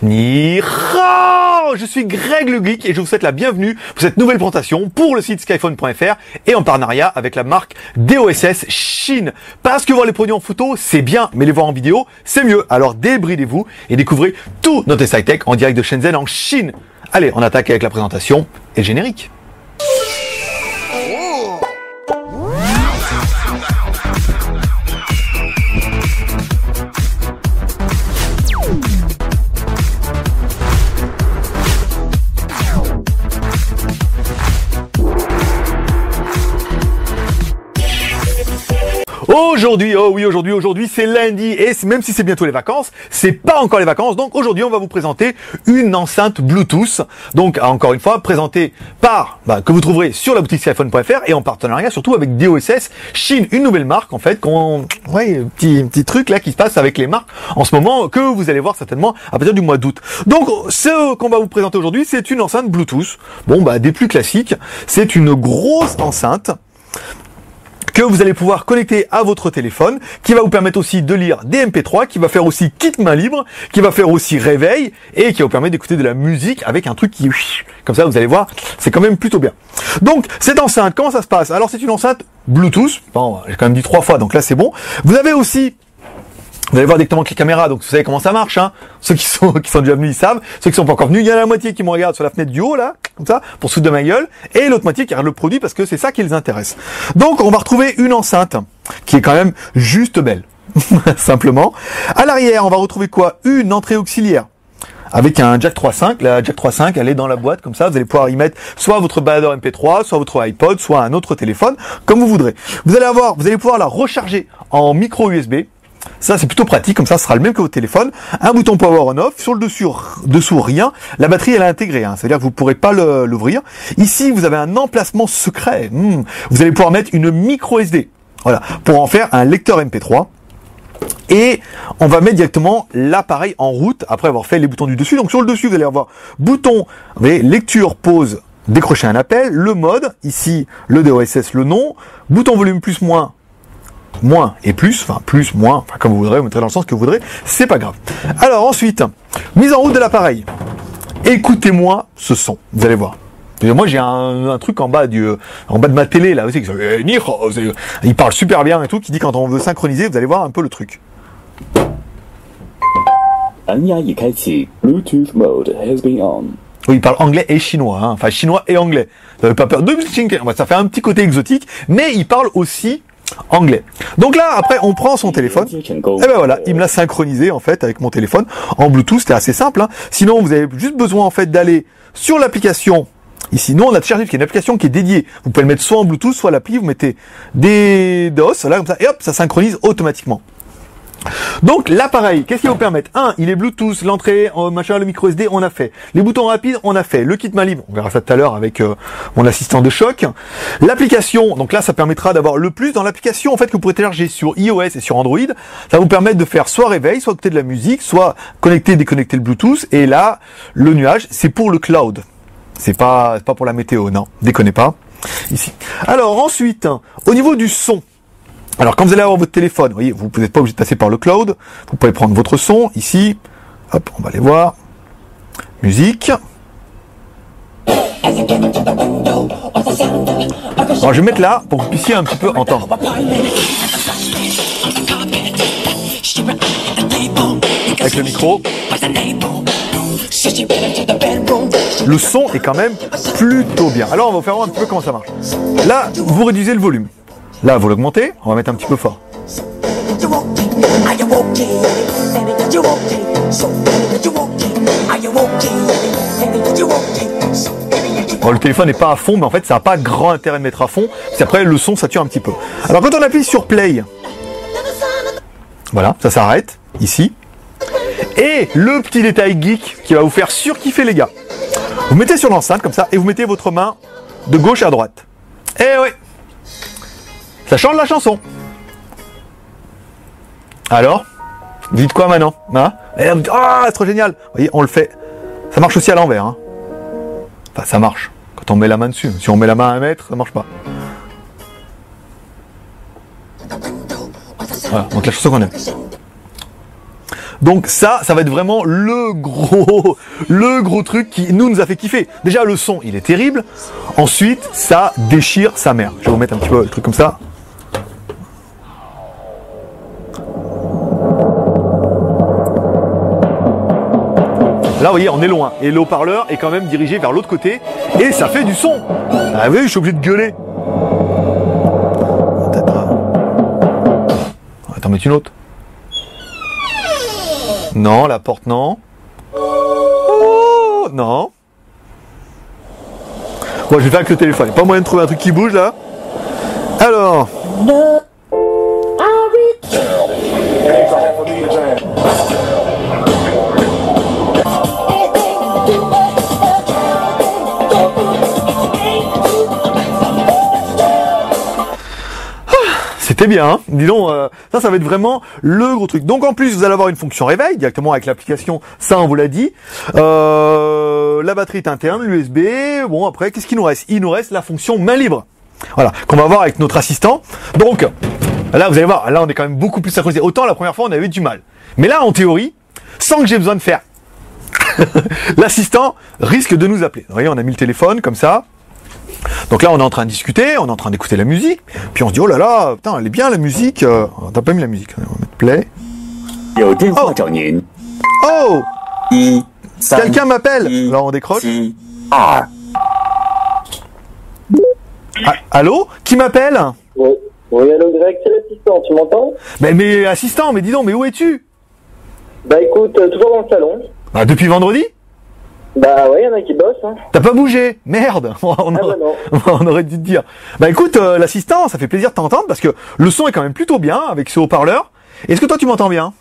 Ni hao, je suis Greg le Geek et je vous souhaite la bienvenue pour cette nouvelle présentation pour le site skyphone.fr et en partenariat avec la marque DOSS Chine. Parce que voir les produits en photo, c'est bien, mais les voir en vidéo, c'est mieux. Alors débridez-vous et découvrez tout notre sci-tech en direct de Shenzhen en Chine. Allez, on attaque avec la présentation et le générique. Aujourd'hui, oh oui, aujourd'hui c'est lundi et même si c'est bientôt les vacances, c'est pas encore les vacances. Donc aujourd'hui, on va vous présenter une enceinte Bluetooth. Donc encore une fois, présentée par que vous trouverez sur la boutique skyphone.fr et en partenariat surtout avec DOSS Chine, une nouvelle marque en fait. Petit truc là qui se passe avec les marques en ce moment que vous allez voir certainement à partir du mois d'août. Donc ce qu'on va vous présenter aujourd'hui, c'est une enceinte Bluetooth. Des plus classiques. C'est une grosse enceinte que vous allez pouvoir connecter à votre téléphone, qui va vous permettre aussi de lire des MP3, qui va faire aussi kit main libre, qui va faire aussi réveil, et qui va vous permettre d'écouter de la musique avec un truc qui... Comme ça, vous allez voir, c'est quand même plutôt bien. Donc, cette enceinte, comment ça se passe? Alors, c'est une enceinte Bluetooth. Bon, j'ai quand même dit 3 fois, donc là, c'est bon. Vous avez aussi... Vous allez voir directement avec les caméras, donc vous savez comment ça marche, hein. Ceux qui sont déjà venus, ils savent. Ceux qui sont pas encore venus, il y en a la moitié qui me regardent sur la fenêtre du haut, là, comme ça, pour se foutre de ma gueule, et l'autre moitié qui regarde le produit parce que c'est ça qui les intéresse. Donc, on va retrouver une enceinte qui est quand même juste belle. Simplement. À l'arrière, on va retrouver quoi? Une entrée auxiliaire. Avec un jack 3.5, la jack 3.5 elle est dans la boîte comme ça, vous allez pouvoir y mettre soit votre baladeur MP3, soit votre iPod, soit un autre téléphone, comme vous voudrez. Vous allez pouvoir la recharger en micro USB. Ça, c'est plutôt pratique, comme ça, ce sera le même que votre téléphone. Un bouton power on off, sur le dessous rien. La batterie, elle est intégrée, hein. C'est-à-dire que vous ne pourrez pas l'ouvrir. Ici, vous avez un emplacement secret. Vous allez pouvoir mettre une micro SD. Voilà, pour en faire un lecteur MP3. Et on va mettre directement l'appareil en route, après avoir fait les boutons du dessus. Donc sur le dessus, vous allez avoir bouton, vous voyez, lecture, pause, décrocher un appel, le mode, ici, le DOSS, le nom, bouton volume plus, moins et plus, enfin plus, moins, enfin comme vous voudrez, vous mettrez dans le sens que vous voudrez, c'est pas grave. Alors ensuite, mise en route de l'appareil. Écoutez-moi ce son, vous allez voir. Moi j'ai un truc en bas de ma télé là aussi, il parle super bien et tout, qui dit quand on veut synchroniser, vous allez voir un peu le truc. Bluetooth mode has been on. Oui, il parle anglais et chinois, hein. Enfin chinois et anglais. Vous n'avez pas peur de... Ça fait un petit côté exotique, mais il parle aussi anglais. Donc là, après, on prend son téléphone, et ben voilà, il me l'a synchronisé, en fait, avec mon téléphone, en Bluetooth, c'était assez simple, hein. Sinon, vous avez juste besoin, en fait, d'aller sur l'application, ici, nous, on a téléchargé, qui est une application qui est dédiée, vous pouvez le mettre soit en Bluetooth, soit l'appli, vous mettez des DOS, là, comme ça, et hop, ça synchronise automatiquement. Donc l'appareil, qu'est-ce qu'il va vous permettre? Il est Bluetooth, l'entrée, le micro SD, on a fait. Les boutons rapides, on a fait. Le kit main libre, on verra ça tout à l'heure avec mon assistant de choc. L'application, donc là ça permettra d'avoir le plus dans l'application en fait que vous pourrez télécharger sur iOS et sur Android. Ça va vous permettre de faire soit réveil, soit écouter de la musique, soit connecter, déconnecter le Bluetooth. Et là, le nuage, c'est pour le cloud. C'est pas pour la météo, non, déconnez pas. Ici. Alors ensuite, au niveau du son. Alors, quand vous allez avoir votre téléphone, vous voyez, vous n'êtes pas obligé de passer par le cloud. Vous pouvez prendre votre son, ici. Hop, on va aller voir. Musique. Alors, je vais mettre là, pour que vous puissiez un petit peu entendre. Avec le micro. Le son est quand même plutôt bien. Alors, on va vous faire voir un petit peu comment ça marche. Là, vous réduisez le volume. Là, vous l'augmentez, on va mettre un petit peu fort. Bon, le téléphone n'est pas à fond, mais en fait, ça n'a pas grand intérêt de mettre à fond, parce qu'après, le son sature un petit peu. Alors, quand on appuie sur Play, voilà, ça s'arrête, ici. Et le petit détail geek qui va vous faire surkiffer, les gars. Vous mettez sur l'enceinte, comme ça, et vous mettez votre main de gauche à droite. Eh oui! Ça chante la chanson. Alors, vous dites quoi maintenant, hein? Et vous dites, c'est trop génial. Vous voyez, on le fait. Ça marche aussi à l'envers, hein. Enfin, ça marche. Quand on met la main dessus. Si on met la main à 1 mètre, ça marche pas. Voilà, donc la chanson qu'on aime. Donc ça va être vraiment le gros truc qui nous a fait kiffer. Déjà le son, il est terrible. Ensuite, ça déchire sa mère. Je vais vous mettre un petit peu le truc comme ça. Là, vous voyez, on est loin. Et le haut-parleur est quand même dirigé vers l'autre côté. Et ça fait du son. Ah oui, je suis obligé de gueuler. Attends, mettre une autre. Non, la porte, non. Oh, non. Bon, je vais faire avec le téléphone. Il n'y a pas moyen de trouver un truc qui bouge, là. Alors... C'était bien, hein. Dis donc, ça va être vraiment le gros truc. Donc en plus, vous allez avoir une fonction réveil directement avec l'application, ça on vous l'a dit. La batterie est interne, l'USB. Bon après, qu'est-ce qu'il nous reste? Il nous reste la fonction main libre. Voilà, qu'on va voir avec notre assistant. Donc là, vous allez voir, là on est quand même beaucoup plus synchronisé. Autant la première fois on avait eu du mal. Mais là, en théorie, sans que j'ai besoin de faire, l'assistant risque de nous appeler. Vous voyez, on a mis le téléphone comme ça. Donc là, on est en train de discuter, on est en train d'écouter la musique, puis on se dit, oh là là, putain, elle est bien la musique. T'as pas mis la musique, on va mettre play. Oh, quelqu'un m'appelle. Alors on décroche. Ah, allô? Qui m'appelle? Oui, allô Greg, c'est l'assistant, tu m'entends? Mais assistant, mais dis donc, mais où es-tu? Bah écoute, toujours dans le salon. Bah depuis vendredi? Bah ouais, y en a qui bossent, hein. T'as pas bougé? Merde. On aurait dû te dire. Bah écoute, l'assistant, ça fait plaisir de t'entendre parce que le son est quand même plutôt bien avec ce haut-parleur. Est-ce que toi tu m'entends bien?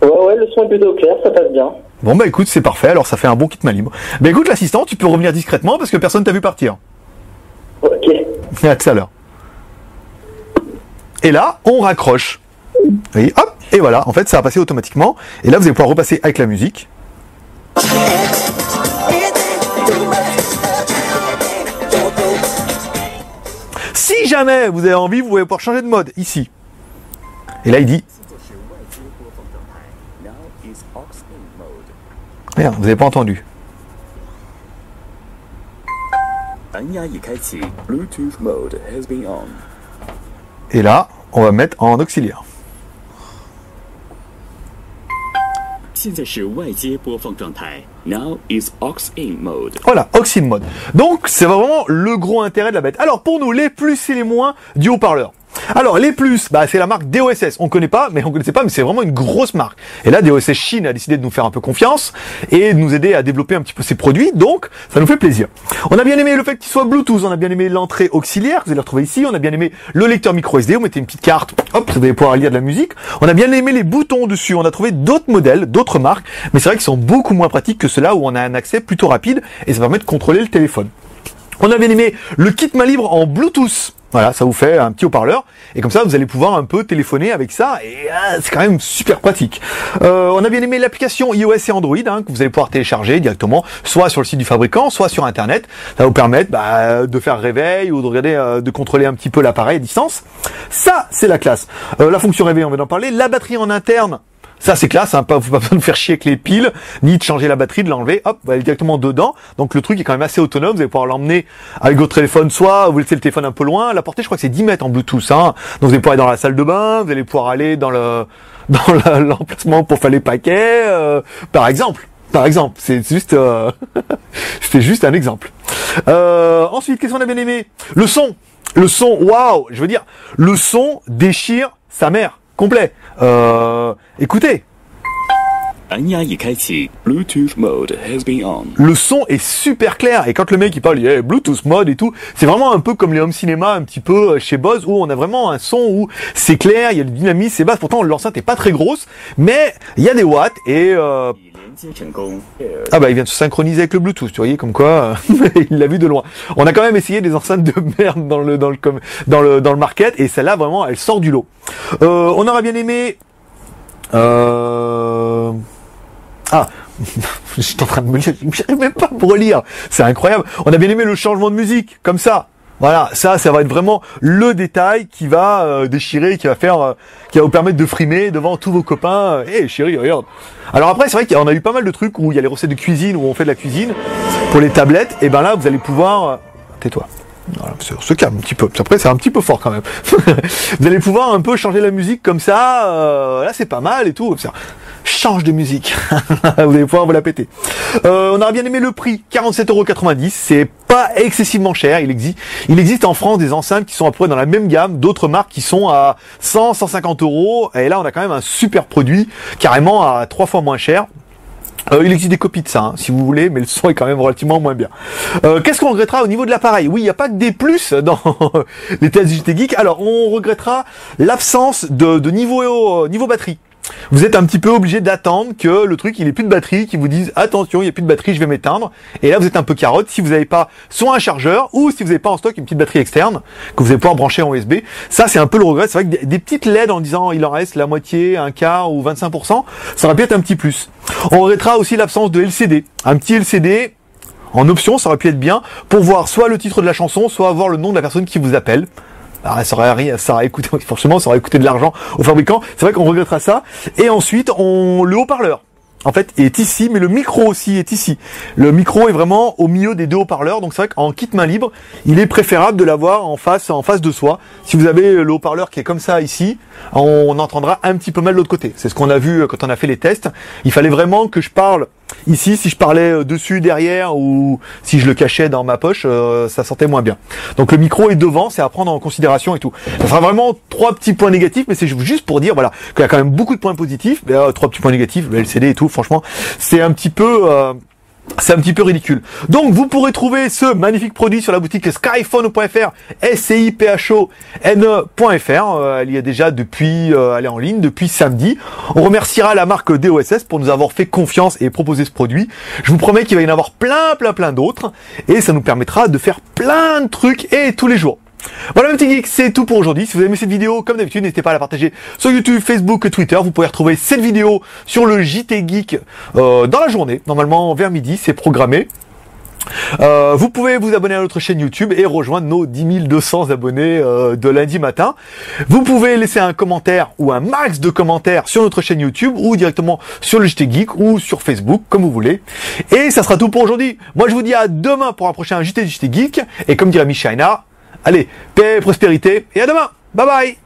Ouais, le son est plutôt clair, ça passe bien. Bon bah écoute, c'est parfait, alors ça fait un bon kit main libre. Bah écoute l'assistant, tu peux revenir discrètement parce que personne t'a vu partir. Ok. À tout à l'heure. Et là, on raccroche. Vous voyez, hop, et voilà, en fait ça va passer automatiquement. Et là vous allez pouvoir repasser avec la musique. Si jamais vous avez envie, vous pouvez pouvoir changer de mode ici. Et là il dit... Merde, vous n'avez pas entendu. Et là, on va mettre en auxiliaire. Voilà, aux in mode. Donc, c'est vraiment le gros intérêt de la bête. Alors, pour nous, les plus et les moins du haut-parleur. Alors, les plus, bah, c'est la marque DOSS. On connaissait pas, mais c'est vraiment une grosse marque. Et là, DOSS Chine a décidé de nous faire un peu confiance et de nous aider à développer un petit peu ses produits. Donc, ça nous fait plaisir. On a bien aimé le fait qu'il soit Bluetooth. On a bien aimé l'entrée auxiliaire. Vous allez le retrouver ici. On a bien aimé le lecteur micro SD. Vous mettez une petite carte. Hop, vous allez pouvoir lire de la musique. On a bien aimé les boutons dessus. On a trouvé d'autres modèles, d'autres marques. Mais c'est vrai qu'ils sont beaucoup moins pratiques que ceux-là où on a un accès plutôt rapide et ça permet de contrôler le téléphone. On a bien aimé le kit main libre en Bluetooth. Voilà, ça vous fait un petit haut-parleur. Et comme ça, vous allez pouvoir un peu téléphoner avec ça. Et c'est quand même super pratique. On a bien aimé l'application iOS et Android que vous allez pouvoir télécharger directement, soit sur le site du fabricant, soit sur Internet. Ça va vous permettre de faire réveil ou de regarder, de contrôler un petit peu l'appareil à distance. Ça, c'est la classe. La fonction réveil, on vient d'en parler. La batterie en interne. Ça c'est classe, hein, pas besoin de faire chier avec les piles, ni de changer la batterie, de l'enlever, hop, vous allez directement dedans. Donc le truc est quand même assez autonome, vous allez pouvoir l'emmener avec votre téléphone, soit vous laissez le téléphone un peu loin, à la portée je crois que c'est 10 mètres en Bluetooth, hein. Donc vous allez pouvoir aller dans la salle de bain, vous allez pouvoir aller dans l'emplacement pour faire les paquets, par exemple. C'est juste, c'était juste un exemple. Ensuite, qu'est-ce qu'on a bien aimé? Le son, waouh, je veux dire, le son déchire sa mère. Complet. Écoutez. Bluetooth mode has been on. Le son est super clair et quand le mec il parle, il y a Bluetooth mode et tout, c'est vraiment un peu comme les home cinéma un petit peu chez Bose où on a vraiment un son où c'est clair, il y a du dynamisme, c'est basse. Pourtant l'enceinte est pas très grosse, mais il y a des watts et ah bah il vient de se synchroniser avec le Bluetooth, tu voyez comme quoi il l'a vu de loin. On a quand même essayé des enceintes de merde dans le market et celle-là vraiment elle sort du lot. On aurait bien aimé je suis en train de me lire, j'arrive même pas à me relire. C'est incroyable. On a bien aimé le changement de musique, comme ça. Voilà, ça va être vraiment le détail qui va déchirer, qui va vous permettre de frimer devant tous vos copains. Hé chérie, regarde. Alors après, c'est vrai qu'on a eu pas mal de trucs où il y a les recettes de cuisine, où on fait de la cuisine pour les tablettes. Et ben là, vous allez pouvoir... Tais-toi. Voilà, se calme un petit peu. Après, c'est un petit peu fort quand même. Vous allez pouvoir un peu changer la musique comme ça. Là, c'est pas mal et tout. Change de musique. Vous allez pouvoir vous la péter. On aurait bien aimé le prix, 47,90 €. C'est pas excessivement cher. Il existe en France des enceintes qui sont à peu près dans la même gamme, d'autres marques qui sont à 100, 150 €. Et là, on a quand même un super produit, carrément à 3 fois moins cher. Il existe des copies de ça, hein, si vous voulez, mais le son est quand même relativement moins bien. Qu'est-ce qu'on regrettera au niveau de l'appareil? Oui, il n'y a pas que des plus dans les tests JT Geek. Alors, on regrettera l'absence de niveau batterie. Vous êtes un petit peu obligé d'attendre que le truc il ait plus de batterie, qu'ils vous disent attention, il n'y a plus de batterie, je vais m'éteindre. Et là vous êtes un peu carotte si vous n'avez pas soit un chargeur ou si vous n'avez pas en stock une petite batterie externe que vous allez pouvoir brancher en USB. Ça c'est un peu le regret. C'est vrai que des petites LED en disant il en reste la moitié, un quart ou 25%, ça aurait pu être un petit plus. On regrettera aussi l'absence de LCD. Un petit LCD en option, ça aurait pu être bien pour voir soit le titre de la chanson, soit voir le nom de la personne qui vous appelle. Alors, ça aurait coûté, forcément, ça aurait coûté de l'argent aux fabricants. C'est vrai qu'on regrettera ça. Et ensuite, le haut-parleur, en fait, est ici, mais le micro aussi est ici. Le micro est vraiment au milieu des deux haut-parleurs. Donc, c'est vrai qu'en kit main libre, il est préférable de l'avoir en face de soi. Si vous avez le haut-parleur qui est comme ça ici, on entendra un petit peu mal de l'autre côté. C'est ce qu'on a vu quand on a fait les tests. Il fallait vraiment que je parle ici, si je parlais dessus, derrière, ou si je le cachais dans ma poche, ça sentait moins bien. Donc le micro est devant, c'est à prendre en considération et tout. Ça sera vraiment 3 petits points négatifs, mais c'est juste pour dire, voilà, qu'il y a quand même beaucoup de points positifs. Mais 3 petits points négatifs, le LCD et tout, franchement, c'est un petit peu ridicule. Donc vous pourrez trouver ce magnifique produit sur la boutique skyphone.fr, SCIPHONE.fr. Elle y est déjà depuis, elle est en ligne depuis samedi. On remerciera la marque DOSS pour nous avoir fait confiance et proposer ce produit. Je vous promets qu'il va y en avoir plein d'autres et ça nous permettra de faire plein de trucs et tous les jours. Voilà mes petits geeks, c'est tout pour aujourd'hui. Si vous avez aimé cette vidéo, comme d'habitude, n'hésitez pas à la partager sur YouTube, Facebook, Twitter. Vous pourrez retrouver cette vidéo sur le JT Geek dans la journée, normalement vers midi, c'est programmé. Vous pouvez vous abonner à notre chaîne YouTube et rejoindre nos 10 200 abonnés de lundi matin. Vous pouvez laisser un commentaire ou un max de commentaires sur notre chaîne YouTube ou directement sur le JT Geek ou sur Facebook, comme vous voulez. Et ça sera tout pour aujourd'hui. Moi, je vous dis à demain pour un prochain JT Geek. Et comme dirait Michaina, allez, paix, prospérité et à demain. Bye bye.